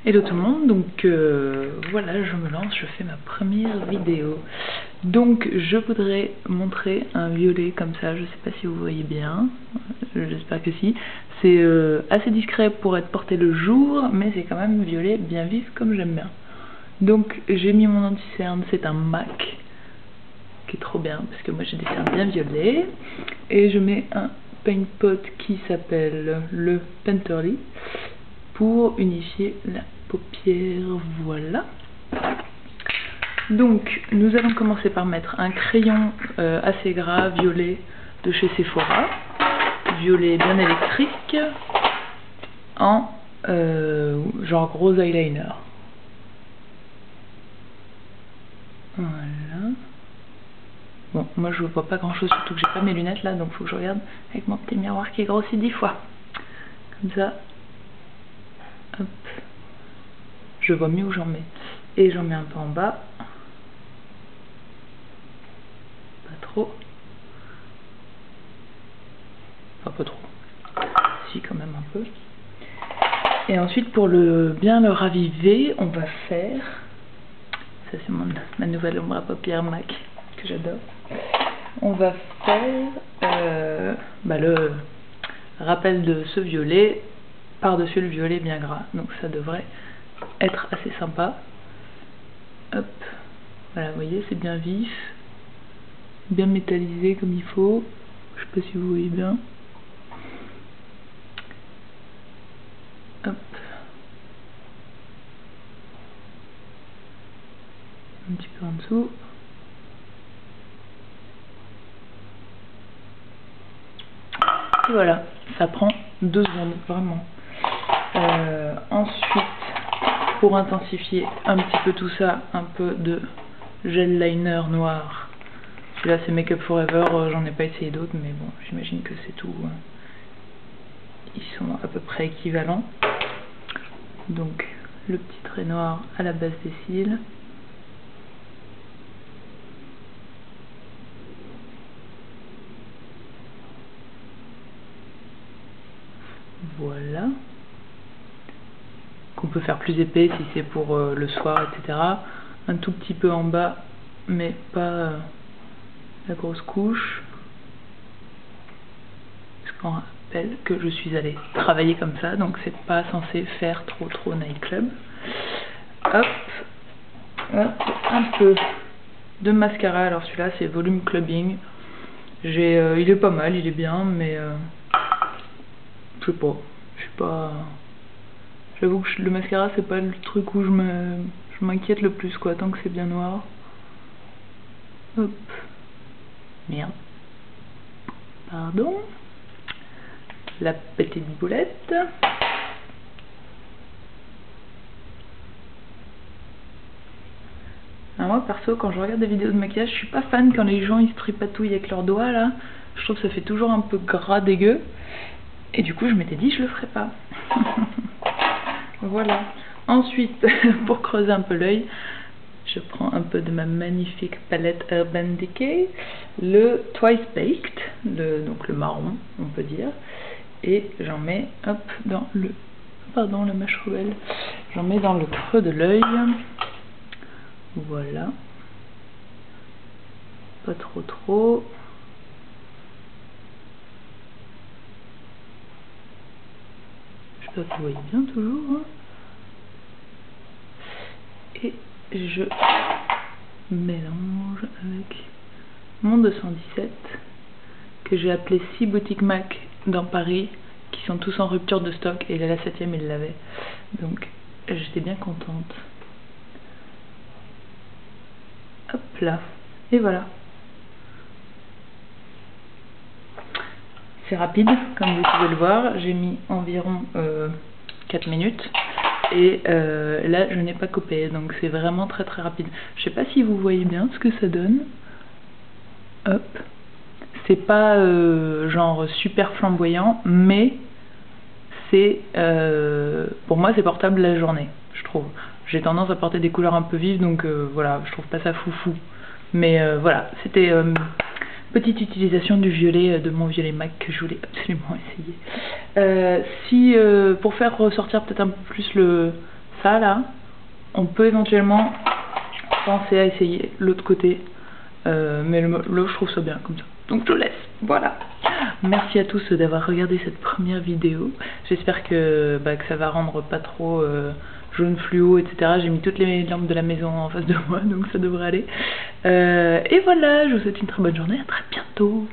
Hello tout le monde, donc voilà, je me lance, je fais ma première vidéo. Donc je voudrais montrer un violet comme ça, je sais pas si vous voyez bien, j'espère que si. C'est assez discret pour être porté le jour, mais c'est quand même violet bien vif comme j'aime bien. Donc j'ai mis mon anti-cerne, c'est un MAC, qui est trop bien, parce que moi j'ai des cernes bien violets. Et je mets un paint pot qui s'appelle le Painterly, pour unifier la paupière, voilà. Donc nous allons commencer par mettre un crayon assez gras, violet, de chez Sephora, violet bien électrique, en genre gros eyeliner. Voilà. Bon, moi je vois pas grand chose, surtout que j'ai pas mes lunettes là, donc faut que je regarde avec mon petit miroir qui est grossi 10 fois. Comme ça. Hop. Je vois mieux où j'en mets. Et j'en mets un peu en bas. Pas trop. Enfin, pas trop. Si, quand même un peu. Et ensuite, pour bien le raviver, on va faire... Ça, c'est ma nouvelle ombre à paupières MAC, que j'adore. On va faire le rappel de ce violet par-dessus le violet bien gras. Donc ça devrait être assez sympa. Hop, voilà, vous voyez, c'est bien vif, bien métallisé comme il faut. Je sais pas si vous voyez bien. Hop, un petit peu en dessous. Et voilà, ça prend 2 secondes, vraiment. Ensuite, pour intensifier un petit peu tout ça, un peu de gel liner noir. Celui-là c'est Make Up Forever, j'en ai pas essayé d'autres, mais bon, j'imagine que c'est tout. Ils sont à peu près équivalents. Donc le petit trait noir à la base des cils. Voilà. Qu'on peut faire plus épais si c'est pour le soir, etc. Un tout petit peu en bas, mais pas la grosse couche. Parce qu'on rappelle que je suis allée travailler comme ça, donc c'est pas censé faire trop nightclub. Hop, hop, un peu de mascara. Alors celui-là c'est Volume Clubbing. Il est pas mal, il est bien, mais je sais pas. J'avoue que le mascara c'est pas le truc où je m'inquiète le plus, quoi, tant que c'est bien noir. Hop. Merde. Pardon. La petite boulette. Alors moi perso, quand je regarde des vidéos de maquillage, je suis pas fan quand les gens ils se tripatouillent avec leurs doigts là. Je trouve que ça fait toujours un peu gras, dégueu. Et du coup je m'étais dit je le ferai pas. Voilà. Ensuite, pour creuser un peu l'œil, je prends un peu de ma magnifique palette Urban Decay, le Twice Baked, donc le marron, on peut dire, et j'en mets, hop, dans le, pardon, la mèche rebelle, j'en mets dans le creux de l'œil, voilà, pas trop, j'espère que vous voyez bien toujours, hein. Et je mélange avec mon 217 que j'ai appelé 6 boutiques MAC dans Paris qui sont tous en rupture de stock, et là la 7e il l'avait, donc j'étais bien contente. Hop là, et voilà, c'est rapide comme vous pouvez le voir, j'ai mis environ 4 minutes. Et là je n'ai pas coupé, donc c'est vraiment très rapide. Je sais pas si vous voyez bien ce que ça donne. Hop. C'est pas genre super flamboyant, mais c'est pour moi c'est portable la journée, je trouve. J'ai tendance à porter des couleurs un peu vives, donc voilà, je trouve pas ça foufou. Mais voilà, c'était petite utilisation du violet, de mon violet MAC que je voulais absolument essayer. Pour faire ressortir peut-être un peu plus ça là, on peut éventuellement penser à essayer l'autre côté, mais là je trouve ça bien comme ça, donc je laisse. Voilà, merci à tous d'avoir regardé cette première vidéo. J'espère que ça va rendre pas trop jaune fluo, etc. J'ai mis toutes les lampes de la maison en face de moi, donc ça devrait aller. Et voilà, je vous souhaite une très bonne journée, à très bientôt.